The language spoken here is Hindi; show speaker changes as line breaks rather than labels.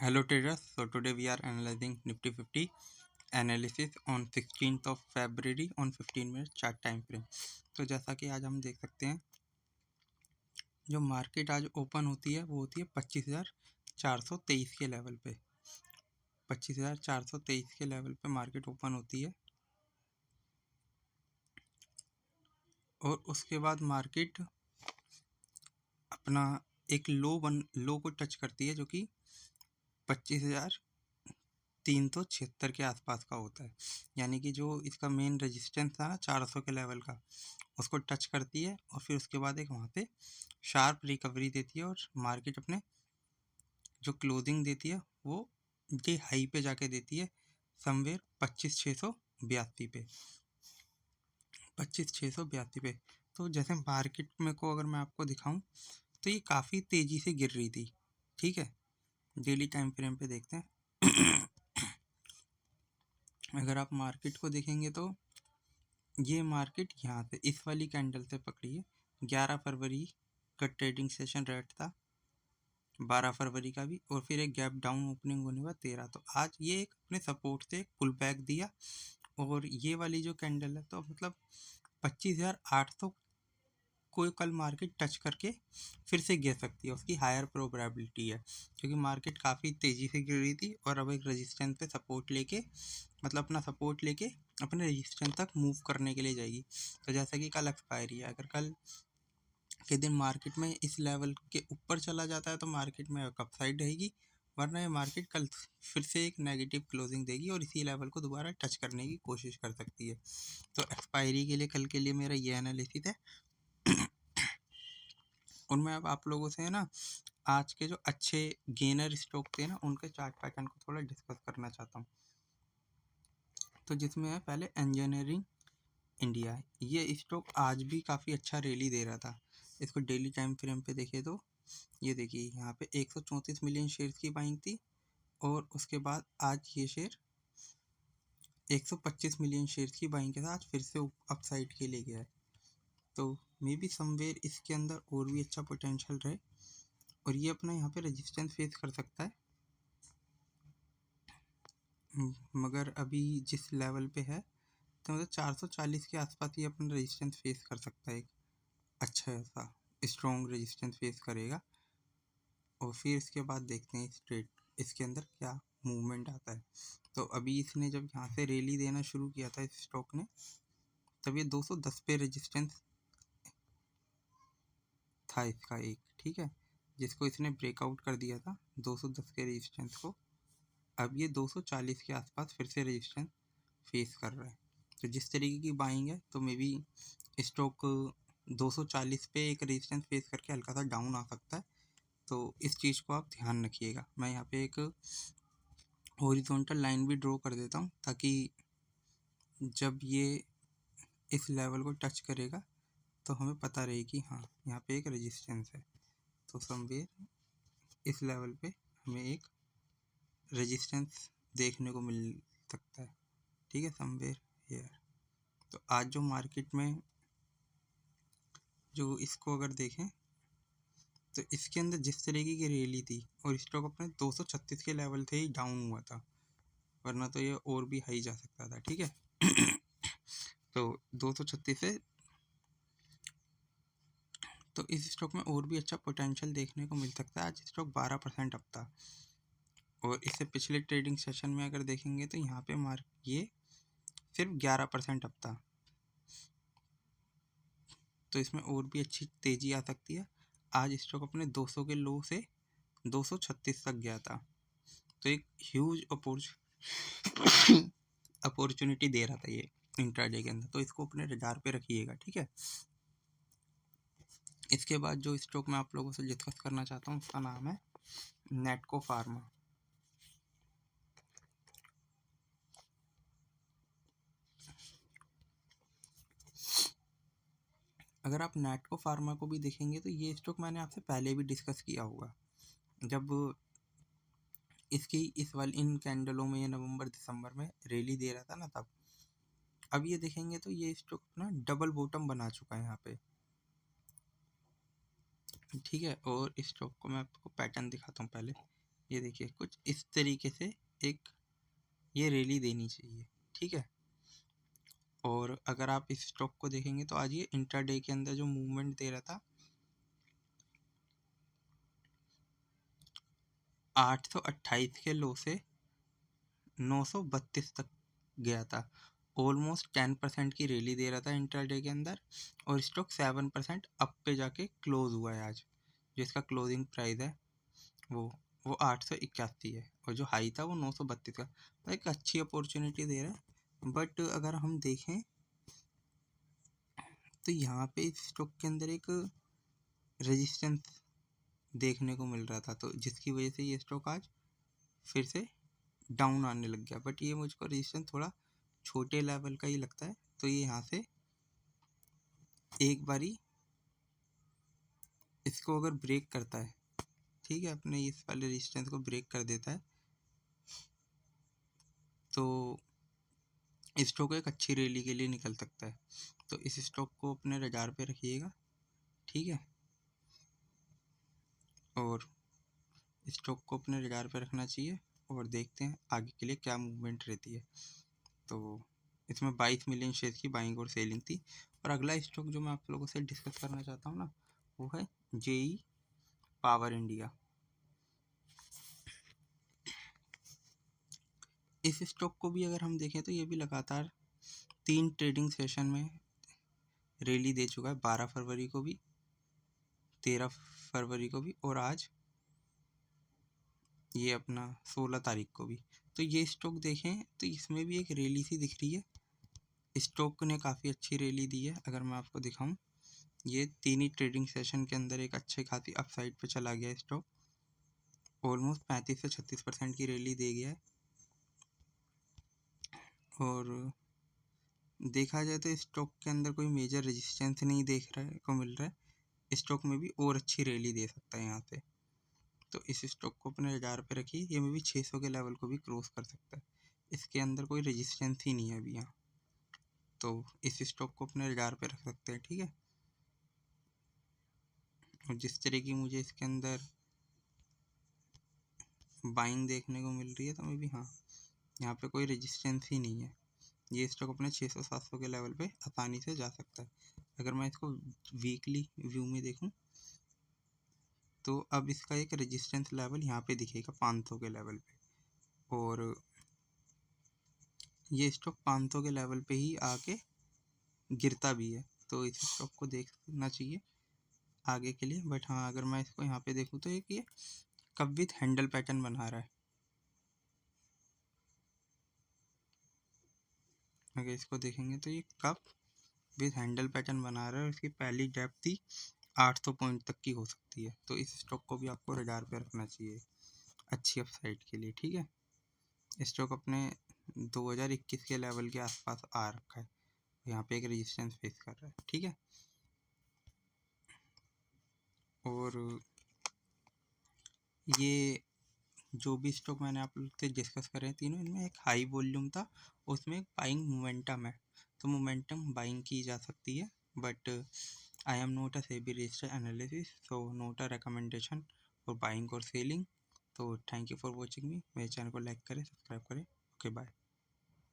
Hello traders, so today we are analyzing Nifty 50 analysis on 16th of February on 15 minute chart time frame। तो जैसा कि आज हम देख सकते हैं जो मार्केट आज ओपन होती है वो होती है 25,423 के लेवल पे। 25,423 के लेवल पे मार्केट ओपन होती है और उसके बाद मार्केट अपना एक लो को टच करती है जो कि 25,376 के आसपास का होता है। यानी कि जो इसका मेन रेजिस्टेंस था ना 400 के लेवल का, उसको टच करती है और फिर उसके बाद एक वहाँ पे शार्प रिकवरी देती है और मार्केट अपने जो क्लोजिंग देती है वो ये हाई पे जाके देती है समवेयर 25,682 पे। 25,682 पे। तो जैसे मार्केट में को अगर मैं आपको दिखाऊं तो ये काफ़ी तेज़ी से गिर रही थी, ठीक है। डेली टाइम फ्रेम पे देखते हैं। अगर आप मार्केट को देखेंगे तो ये मार्केट यहाँ से इस वाली कैंडल से पकड़ी है। 11 फरवरी का ट्रेडिंग सेशन रेट था, 12 फरवरी का भी, और फिर एक गैप डाउन ओपनिंग होने के बाद 13। तो आज ये एक अपने सपोर्ट से एक पुल बैक दिया और ये वाली जो कैंडल है तो मतलब 25,800 को कल मार्केट टच करके फिर से गिर सकती है, उसकी हायर प्रोबेबिलिटी है क्योंकि मार्केट काफ़ी तेज़ी से गिर रही थी और अब एक रेजिस्टेंस पे सपोर्ट लेके मतलब अपना सपोर्ट लेके अपने रेजिस्टेंस तक मूव करने के लिए जाएगी। तो जैसा कि कल एक्सपायरी है, अगर कल के दिन मार्केट में इस लेवल के ऊपर चला जाता है तो मार्केट में अपसाइड रहेगी, वरना ये मार्केट कल फिर से एक नेगेटिव क्लोजिंग देगी और इसी लेवल को दोबारा टच करने की कोशिश कर सकती है। तो एक्सपायरी के लिए कल के लिए मेरा ये एनालिसिस है। और मैं अब आप लोगों से है ना आज के जो अच्छे गेनर स्टॉक थे ना उनके चार्ट पैटर्न को थोड़ा डिस्कस करना चाहता हूँ। तो जिसमें है पहले इंजीनियरिंग इंडिया। ये स्टॉक आज भी काफ़ी अच्छा रैली दे रहा था। इसको डेली टाइम फ्रेम पे देखे तो ये देखिए यहाँ पे 134 मिलियन शेयर्स की बाइंग थी और उसके बाद आज ये शेयर 125 मिलियन शेयर्स की बाइंग के साथ फिर से अपसाइड के लिए गया है। तो मे बी समवेयर इसके अंदर और भी अच्छा पोटेंशियल रहे और ये अपना यहाँ पे रेजिस्टेंस फेस कर सकता है। मगर अभी जिस लेवल पे है तो मतलब 440 के आसपास ये अपना रेजिस्टेंस फेस कर सकता है, एक अच्छा ऐसा स्ट्रॉन्ग रेजिस्टेंस फेस करेगा। और फिर इसके बाद देखते हैं स्ट्रेट इसके अंदर क्या मूवमेंट आता है। तो अभी इसने जब यहाँ से रैली देना शुरू किया था इस स्टॉक ने, तब ये 210 पे रेजिस्टेंस था इसका एक, ठीक है, जिसको इसने ब्रेकआउट कर दिया था 210 के रेजिस्टेंस को। अब ये 240 के आसपास फिर से रेजिस्टेंस फेस कर रहा है। तो जिस तरीके की बाइंग है तो मे बी स्टॉक 240 पे एक रेजिस्टेंस फेस करके हल्का सा डाउन आ सकता है। तो इस चीज़ को आप ध्यान रखिएगा। मैं यहाँ पे एक हॉरिजॉन्टल लाइन भी ड्रॉ कर देता हूँ ताकि जब ये इस लेवल को टच करेगा तो हमें पता रहे कि हाँ यहाँ पे एक रेजिस्टेंस है। तो समवेयर इस लेवल पे हमें एक रेजिस्टेंस देखने को मिल सकता है, ठीक है, समवेयर हियर। तो आज जो मार्केट में जो इसको अगर देखें तो इसके अंदर जिस तरीके की रैली थी और स्टॉक अपने 236 के लेवल से ही डाउन हुआ था, वरना तो ये और भी हाई जा सकता था, ठीक है। तो 236 से तो इस स्टॉक में और भी अच्छा पोटेंशियल देखने को मिल सकता है। आज स्टॉक 12% अप था और इससे पिछले ट्रेडिंग सेशन में अगर देखेंगे तो यहाँ पे ये सिर्फ 11% अप था। तो इसमें और भी अच्छी तेज़ी आ सकती है। आज स्टॉक अपने 200 के लो से 236 तक गया था, तो एक ह्यूज अपॉर्चुनिटी दे रहा था ये इंट्राडे के अंदर। तो इसको अपने रडार पे रखिएगा, ठीक है। इसके बाद जो स्टॉक मैं आप लोगों से डिस्कस करना चाहता हूँ उसका नाम है नेटको फार्मा। अगर आप नेटको फार्मा को भी देखेंगे तो ये स्टॉक मैंने आपसे पहले भी डिस्कस किया होगा जब इसकी इस वाली इन कैंडलों में ये नवंबर दिसंबर में रैली दे रहा था ना तब। अब ये देखेंगे तो ये स्टॉक ना डबल बॉटम बना चुका है यहाँ पे, ठीक है। और इस स्टॉक को मैं आपको पैटर्न दिखाता हूँ पहले। ये देखिए कुछ इस तरीके से एक ये रैली देनी चाहिए, ठीक है। और अगर आप इस स्टॉक को देखेंगे तो आज ये इंट्राडे के अंदर जो मूवमेंट दे रहा था 828 के लो से 932 तक गया था। ऑलमोस्ट 10% की रैली दे रहा था इंट्राडे के अंदर, और स्टॉक 7% अप पे जाके क्लोज हुआ है आज। जो इसका क्लोजिंग प्राइस है वो 881 है, और जो हाई था वो 932 का। तो एक अच्छी अपॉर्चुनिटी दे रहा है। बट अगर हम देखें तो यहाँ पे इस स्टॉक के अंदर एक रेजिस्टेंस देखने को मिल रहा था, तो जिसकी वजह से ये स्टॉक आज फिर से डाउन आने लग गया। बट ये मुझको रेजिस्टेंस थोड़ा छोटे लेवल का ही लगता है, तो ये यहाँ से एक बारी इसको अगर ब्रेक करता है, ठीक है, अपने इस वाले रेजिस्टेंस को ब्रेक कर देता है, तो स्टॉक एक अच्छी रैली के लिए निकल सकता है। तो इस स्टॉक को अपने रडार पे रखिएगा, ठीक है। और स्टॉक को अपने रडार पे रखना चाहिए, और देखते हैं आगे के लिए क्या मूवमेंट रहती है। तो इसमें 22 मिलियन शेयर की बाइंग और सेलिंग थी। और अगला स्टॉक जो मैं आप लोगों से डिस्कस करना चाहता हूँ ना, वो है जेई पावर इंडिया। इस स्टॉक को भी अगर हम देखें तो ये भी लगातार 3 ट्रेडिंग सेशन में रैली दे चुका है, 12 फरवरी को भी, 13 फरवरी को भी, और आज ये अपना 16 तारीख को भी। तो ये स्टॉक देखें तो इसमें भी एक रैली सी दिख रही है। स्टॉक ने काफ़ी अच्छी रैली दी है। अगर मैं आपको दिखाऊं, ये 3 ही ट्रेडिंग सेशन के अंदर एक अच्छे खासी अपसाइड पे चला गया स्टॉक। ऑलमोस्ट 35 से 36% की रैली दे गया है। और देखा जाए तो स्टॉक के अंदर कोई मेजर रेजिस्टेंस नहीं देख रहा है को मिल रहा है। स्टॉक में भी और अच्छी रैली दे सकता है यहाँ से। तो इस स्टॉक को अपने रडार पे रखिए, ये में भी 600 के लेवल को भी क्रॉस कर सकता है। इसके अंदर कोई रेजिस्टेंस ही नहीं है अभी यहाँ, तो इस स्टॉक को अपने रडार पे रख सकते हैं, ठीक है। और जिस तरह की मुझे इसके अंदर बाइंग देखने को मिल रही है, तो मैं भी हाँ, यहाँ पे कोई रेजिस्टेंस ही नहीं है। ये स्टॉक अपने 600-700 के लेवल पे आसानी से जा सकता है। अगर मैं इसको वीकली व्यू में देखूँ तो अब इसका एक रेजिस्टेंस लेवल यहाँ पे दिखेगा 500 के लेवल पे, और ये स्टॉक 500 के लेवल पे ही आके गिरता भी है। तो इस स्टॉक को देखना चाहिए आगे के लिए। बट हाँ, अगर मैं इसको यहाँ पे देखूँ तो एक ये कप विथ हैंडल पैटर्न बना रहा है। अगर इसको देखेंगे तो ये कप विथ हैंडल पैटर्न बना रहा है, और इसकी पहली डेप्थ थी 800 पॉइंट तक की हो सकती है। तो इस स्टॉक को भी आपको रडार पे रखना चाहिए अच्छी अपसाइड के लिए, ठीक है। स्टॉक अपने 2021 के लेवल के आसपास आ रखा है, यहाँ पे एक रेजिस्टेंस फेस कर रहा है, ठीक है। और ये जो भी स्टॉक मैंने आप लोग से डिस्कस करे हैं तीनों, इनमें एक हाई वॉल्यूम था, उसमें एक बाइंग मोमेंटम है, तो मोमेंटम बाइंग की जा सकती है। But I am not a SEBI registered analysis, so not a recommendation for buying और सेलिंग। तो thank you for watching me. मेरे चैनल को लाइक करें, सब्सक्राइब करें। Okay, bye.